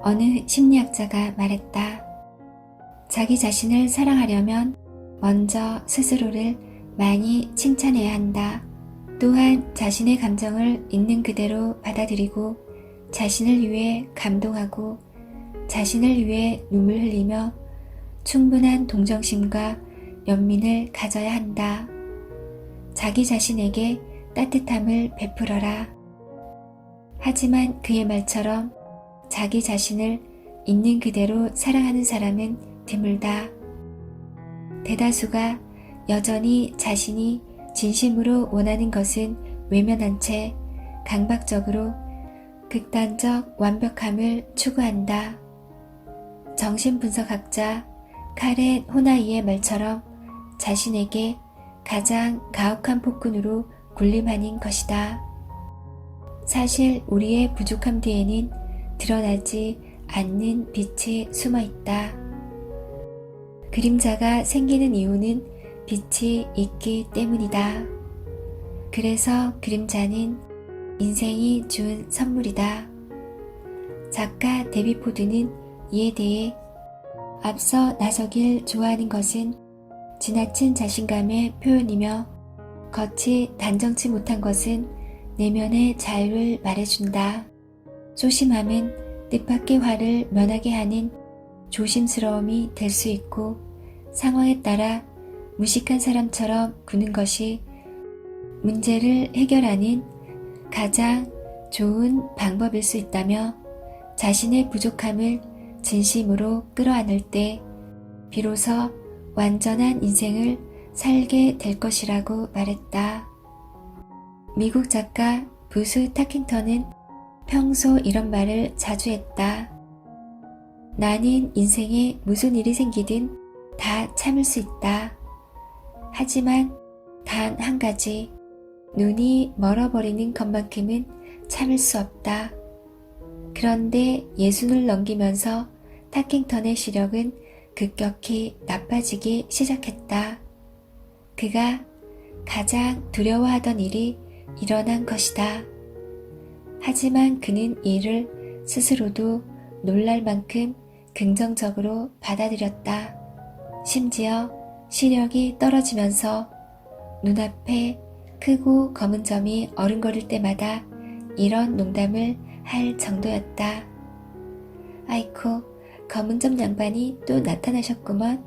어느 심리학자가 말했다. 자기 자신을 사랑하려면 먼저 스스로를 많이 칭찬해야 한다. 또한 자신의 감정을 있는 그대로 받아들이고 자신을 위해 감동하고 자신을 위해 눈물 흘리며 충분한 동정심과 연민을 가져야 한다. 자기 자신에게 따뜻함을 베풀어라. 하지만 그의 말처럼 자기 자신을 있는 그대로 사랑하는 사람은 드물다. 대다수가 여전히 자신이 진심으로 원하는 것은 외면한 채 강박적으로 극단적 완벽함을 추구한다. 정신분석학자 카렌 호나이의 말처럼 자신에게 가장 가혹한 폭군으로 군림하는 것이다. 사실 우리의 부족함 뒤에는 드러나지 않는 빛이 숨어 있다. 그림자가 생기는 이유는 빛이 있기 때문이다. 그래서 그림자는 인생이 준 선물이다. 작가 데비 포드는 이에 대해 앞서 나서길 좋아하는 것은 지나친 자신감의 표현이며 겉이 단정치 못한 것은 내면의 자유를 말해준다. 소심함은 뜻밖의 화를 면하게 하는 조심스러움이 될 수 있고 상황에 따라 무식한 사람처럼 구는 것이 문제를 해결하는 가장 좋은 방법일 수 있다며 자신의 부족함을 진심으로 끌어안을 때 비로소 완전한 인생을 살게 될 것이라고 말했다. 미국 작가 부스 타킹턴은 평소 이런 말을 자주 했다. 나는 인생에 무슨 일이 생기든 다 참을 수 있다. 하지만 단 한 가지, 눈이 멀어버리는 것만큼은 참을 수 없다. 그런데 예순을 넘기면서 타킹턴의 시력은 급격히 나빠지기 시작했다. 그가 가장 두려워하던 일이 일어난 것이다. 하지만 그는 이를 스스로도 놀랄 만큼 긍정적으로 받아들였다. 심지어 시력이 떨어지면서 눈앞에 크고 검은 점이 어른거릴 때마다 이런 농담을 할 정도였다. 아이코, 검은 점 양반이 또 나타나셨구먼.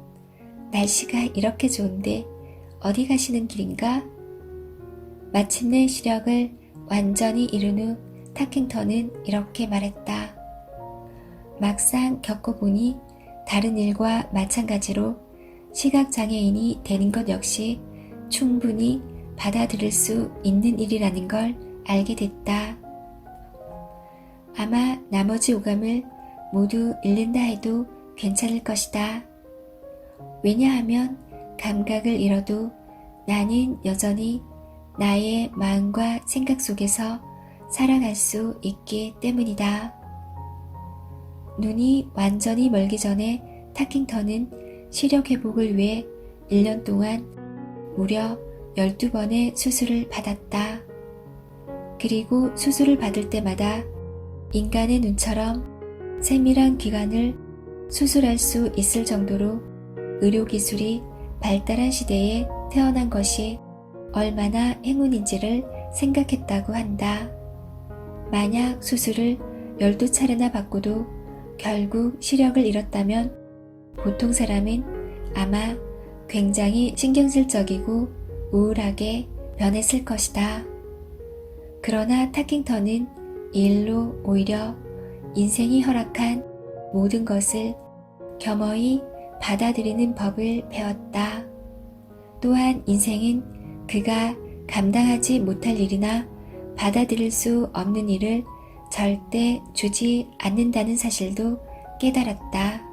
날씨가 이렇게 좋은데 어디 가시는 길인가? 마침내 시력을 완전히 잃은 후 타킹턴은 이렇게 말했다. 막상 겪어보니 다른 일과 마찬가지로 시각장애인이 되는 것 역시 충분히 받아들일 수 있는 일이라는 걸 알게 됐다. 아마 나머지 오감을 모두 잃는다 해도 괜찮을 것이다. 왜냐하면 감각을 잃어도 나는 여전히 나의 마음과 생각 속에서 살아갈 수 있기 때문이다. 눈이 완전히 멀기 전에 타킹턴은 시력 회복을 위해 1년 동안 무려 12번의 수술을 받았다. 그리고 수술을 받을 때마다 인간의 눈처럼 세밀한 기관을 수술할 수 있을 정도로 의료기술이 발달한 시대에 태어난 것이 얼마나 행운인지를 생각했다고 한다. 만약 수술을 12차례나 받고도 결국 시력을 잃었다면 보통 사람은 아마 굉장히 신경질적이고 우울하게 변했을 것이다. 그러나 타킹턴은 이 일로 오히려 인생이 허락한 모든 것을 겸허히 받아들이는 법을 배웠다. 또한 인생은 그가 감당하지 못할 일이나 받아들일 수 없는 일을 절대 주지 않는다는 사실도 깨달았다.